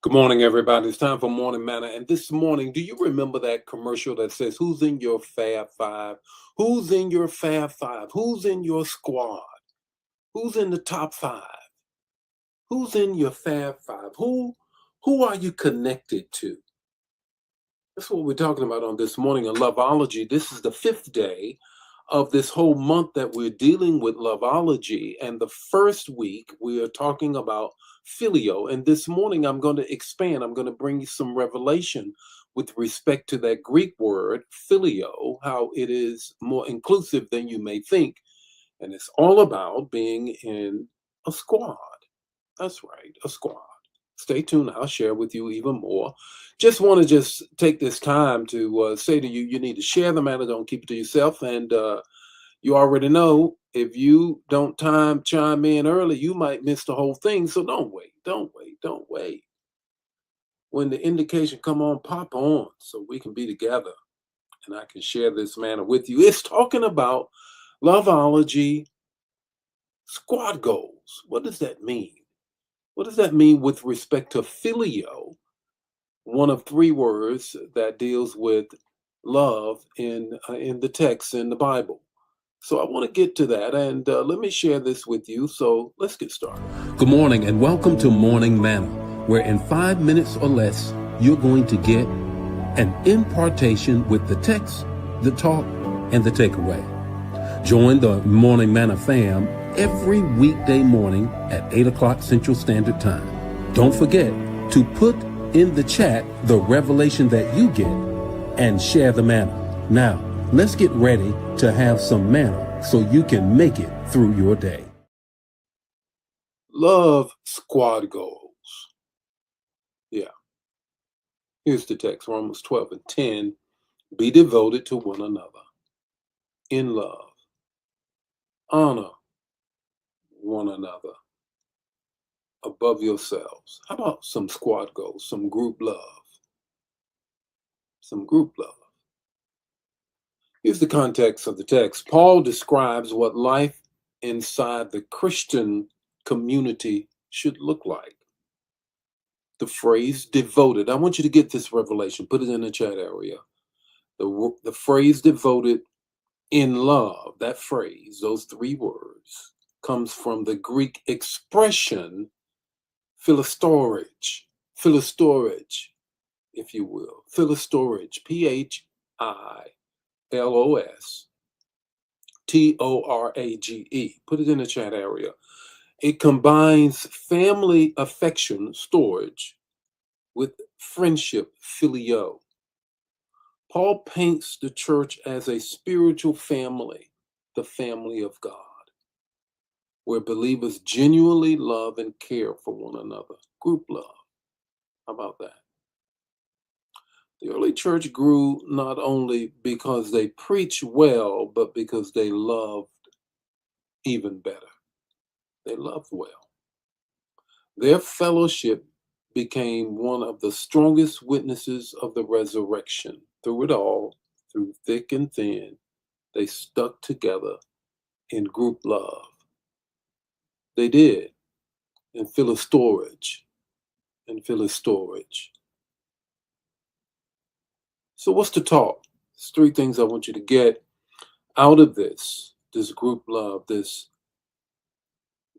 Good morning, everybody. It's time for Morning Manna. And this morning, do you remember that commercial that says, "Who's in your Fab Five? Who's in your Fab Five? Who's in your squad? Who's in the top five? Who's in your Fab Five? Who are you connected to?" That's what we're talking about on this morning in Loveology. This is the fifth day of this whole month that we're dealing with Loveology. And the first week, we are talking about filio. And this morning, I'm going to expand. I'm going to bring you some revelation with respect to that Greek word, filio, how it is more inclusive than you may think. And it's all about being in a squad. That's right, a squad. Stay tuned. I'll share with you even more. Just want to just take this time to say to you, you need to share the matter. Don't keep it to yourself. And you already know if you don't chime in early, you might miss the whole thing. So don't wait. Don't wait. Don't wait. When the indication come on, pop on so we can be together and I can share this matter with you. It's talking about Loveology squad goals. What does that mean? What does that mean with respect to filio, one of three words that deals with love in the text in the Bible? So I want to get to that, and let me share this with you. So let's get started. Good morning, and welcome to Morning Manna, where in 5 minutes or less, you're going to get an impartation with the text, the talk, and the takeaway. Join the Morning Manna fam every weekday morning at 8 o'clock Central Standard Time. Don't forget to put in the chat the revelation that you get and share the manna. Now, let's get ready to have some manna so you can make it through your day. Love squad goals. Yeah. Here's the text, Romans 12 and 10. Be devoted to one another in love. Honor one another above yourselves. How about some squad goals, some group love? Some group love. Here's the context of the text. Paul describes what life inside the Christian community should look like. The phrase devoted. I want you to get this revelation. Put it in the chat area. The phrase devoted in love, that phrase, those three words, comes from the Greek expression philostorage, if you will. Philostorage, Philostorage. Put it in the chat area. It combines family affection, storage, with friendship, filio. Paul paints the church as a spiritual family, the family of God, where believers genuinely love and care for one another. Group love. How about that? The early church grew not only because they preached well, but because they loved even better. They loved well. Their fellowship became one of the strongest witnesses of the resurrection. Through it all, through thick and thin, they stuck together in group love. They did, in Philostorage. So what's the talk? There's three things I want you to get out of this group love, this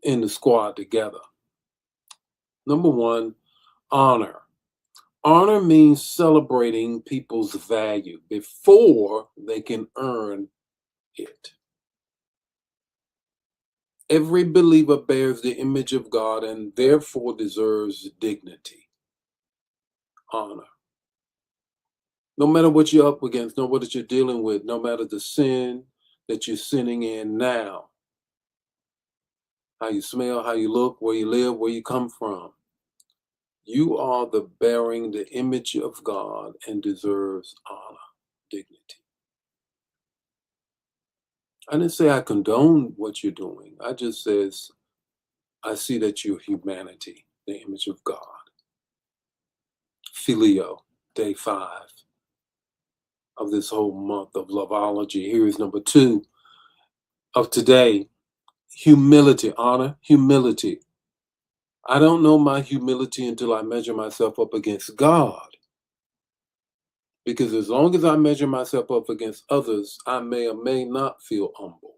in the squad together. Number one, honor. Honor means celebrating people's value before they can earn it. Every believer bears the image of God and therefore deserves dignity, honor. No matter what you're up against, no matter what you're dealing with, no matter the sin that you're sinning in now, how you smell, how you look, where you live, where you come from, you are bearing the image of God and deserves honor, dignity. I didn't say I condone what you're doing. I just says, I see that you're humanity, the image of God. Filio, day 5 of this whole month of Loveology. Here is number 2 of today. Humility, honor, humility. I don't know my humility until I measure myself up against God. Because as long as I measure myself up against others, I may or may not feel humble.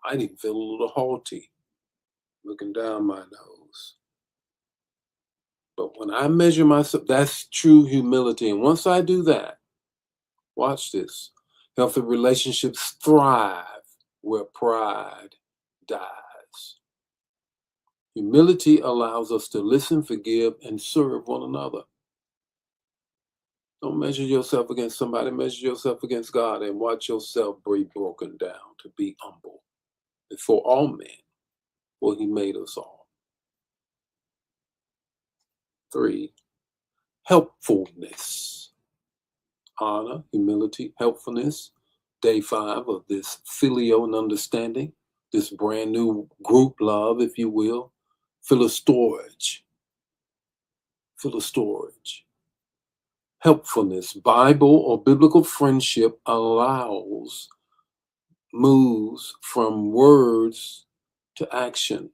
I even feel a little haughty looking down my nose. But when I measure myself, that's true humility. And once I do that, watch this, healthy relationships thrive where pride dies. Humility allows us to listen, forgive, and serve one another. Don't measure yourself against somebody, measure yourself against God and watch yourself be broken down to be humble before all men, for he made us all. 3, helpfulness. Honor, humility, helpfulness. Day 5 of this filio and understanding, this brand new group love, if you will. Philostorage. Philostorage. Helpfulness. Bible or biblical friendship moves from words to action.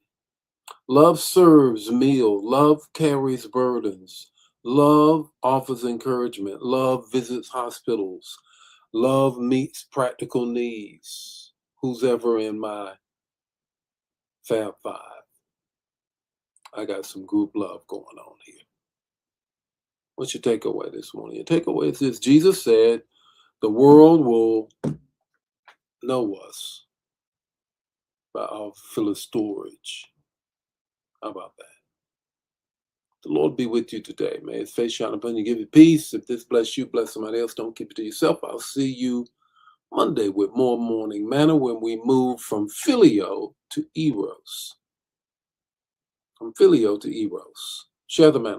Love serves meal. Love carries burdens. Love offers encouragement. Love visits hospitals. Love meets practical needs. Who's ever in my Fab Five? I got some group love going on here. What's your takeaway this morning? Your takeaway is this: Jesus said, the world will know us by our philostorage. How about that? The Lord be with you today. May his face shine upon you, give you peace. If this bless you, bless somebody else. Don't keep it to yourself. I'll see you Monday with more morning manna when we move from filio to eros. From filio to eros. Share the manna.